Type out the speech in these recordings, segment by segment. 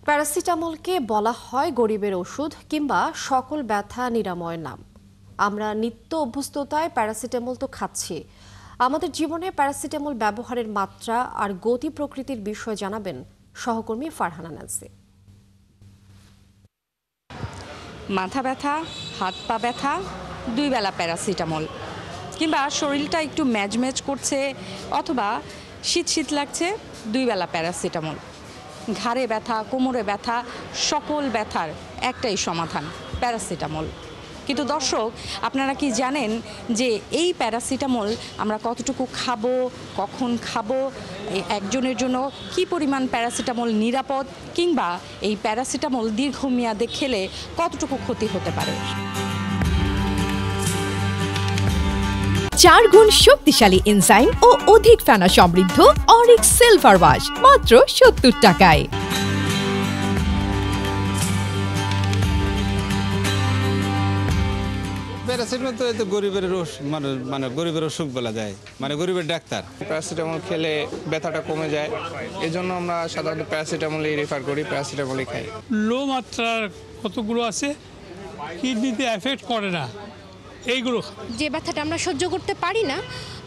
প্যারাসিটামলকে বলা হয় গরিবের ওষুধ কিংবা সকল ব্যথা নিরাময়ের নাম। আমরা নিত্য অভ্যস্ততায় প্যারাসিটামল তো খাচ্ছি। আমাদের জীবনে প্যারাসিটামল ব্যবহারের মাত্রা আর গতি প্রকৃতির বিষয়ে জানাবেন সহকর্মী ফারহানা নান্সি। মাথা ব্যথা, হাত পা ব্যথা, 2 বেলা প্যারাসিটামল, কিংবা শরীরটা একটু ম্যাজম্যাজ করছে অথবা শীত শীত লাগছে, 2 বেলা প্যারাসিটামল। ঘাড়ে ব্যথা, কোমরে ব্যথা, সকল ব্যথার একটাই সমাধান, প্যারাসিটামল। কিন্তু দর্শক, আপনারা কি জানেন যে এই প্যারাসিটামল আমরা কতটুকু খাবো, কখন খাবো, একজনের জন্য কি পরিমাণ প্যারাসিটামল নিরাপদ, কিংবা এই প্যারাসিটামল দীর্ঘমেয়াদে খেলে কতটুকু ক্ষতি হতে পারে? 4 গুণ শক্তিশালী এনজাইম ও অধিক ফেনা সমৃদ্ধ অরিক্স সিলভার ওয়াশ মাত্র 70 টাকায়। প্যারাসিটামল তো গরিবের মানে গরিবের অসুখ বলা যায়, মানে গরিবের ডাক্তার। প্যারাসিটামল খেলে ব্যথাটা কমে যায়, এজন্য আমরা সাধারণত প্যারাসিটামলই রেফার করি, প্যারাসিটামলই খাই। লো মাত্রার কতগুলো আছে, কিডনিতে এফেক্ট করে না, এইগুলো। যে ব্যথাটা আমরা সহ্য করতে পারি না,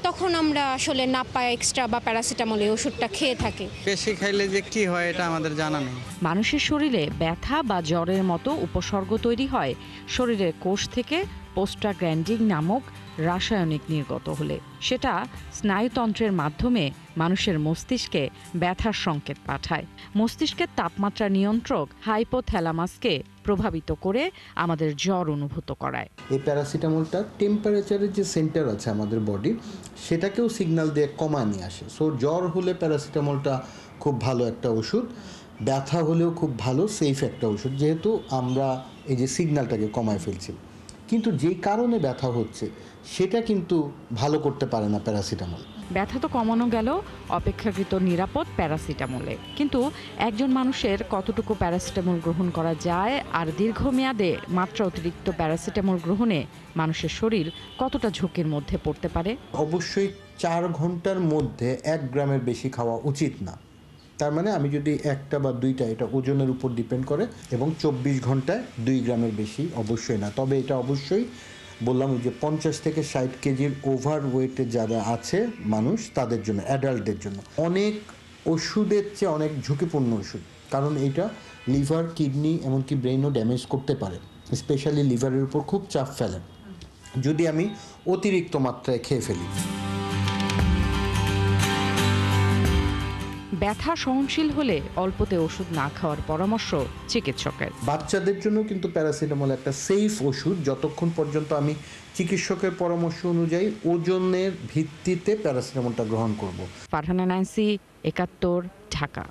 তখন আমরা আসলে নাপা এক্সট্রা বা প্যারাসিটামল এই ওষুধটা খেয়ে থাকি। বেশি খাইলে যে কি হয় এটা আমাদের জানা নেই। মানুষের শরীরে ব্যথা বা জ্বরের মতো উপসর্গ তৈরি হয় শরীরের কোষ থেকে পোস্টাগ্ল্যান্ডিন নামক রাসায়নিক নির্গত হলে। সেটা স্নায়ুতন্ত্রের মাধ্যমে মানুষের মস্তিষ্কে ব্যথার সংকেত পাঠায়। মস্তিষ্কের তাপমাত্রা নিয়ন্ত্রক হাইপোথ্যালামাসকে প্রভাবিত করে আমাদের জ্বর অনুভূত করায়। এই প্যারাসিটামলটা টেম্পারেচারের যে সেন্টার আছে আমাদের বডি, সেটাকেও সিগন্যাল দিয়ে কমায় নিয়ে আসে। সো জ্বর হলে প্যারাসিটামলটা খুব ভালো একটা ওষুধ, ব্যথা হলেও খুব ভালো সেফ একটা ওষুধ, যেহেতু আমরা এই যে সিগন্যালটাকে কমায় ফেলছি। কিন্তু যেই কারণে ব্যথা হচ্ছে সেটা কিন্তু ভালো করতে পারে না প্যারাসিটামল। ব্যথা তো কমানো গেল অপেক্ষাকৃত নিরাপদ প্যারাসিটামলে, কিন্তু একজন মানুষের কতটুকু প্যারাসিটামল গ্রহণ করা যায় আর দীর্ঘমেয়াদে মাত্রা অতিরিক্ত প্যারাসিটামল গ্রহণে মানুষের শরীর কতটা ঝুঁকির মধ্যে পড়তে পারে? অবশ্যই 4 ঘন্টার মধ্যে 1 গ্রামের বেশি খাওয়া উচিত না। তার মানে আমি যদি একটা বা দুইটা, এটা ওজনের উপর ডিপেন্ড করে, এবং 24 ঘন্টায় 2 গ্রামের বেশি অবশ্যই না। তবে এটা অবশ্যই বললাম যে 50 থেকে 60 কেজির ওভার ওয়েটে যারা আছে মানুষ, তাদের জন্য, অ্যাডাল্টদের জন্য অনেক ওষুধের চেয়ে অনেক ঝুঁকিপূর্ণ ওষুধ। কারণ এইটা লিভার, কিডনি, এমনকি ব্রেনও ড্যামেজ করতে পারে। স্পেশালি লিভারের উপর খুব চাপ ফেলে যদি আমি অতিরিক্ত মাত্রায় খেয়ে ফেলি। ব্যথা সহনশীল হলে অল্পতে ওষুধ না খাওয়ার পরামর্শ চিকিৎসকের। বাচ্চাদের জন্য কিন্তু প্যারাসিটামল একটা সেফ ওষুধ, যতক্ষণ পর্যন্ত আমি চিকিৎসকের পরামর্শ অনুযায়ী ওজনের ভিত্তিতে প্যারাসিটামলটা গ্রহণ করব। ফারহানা নান্সি, 71, ঢাকা।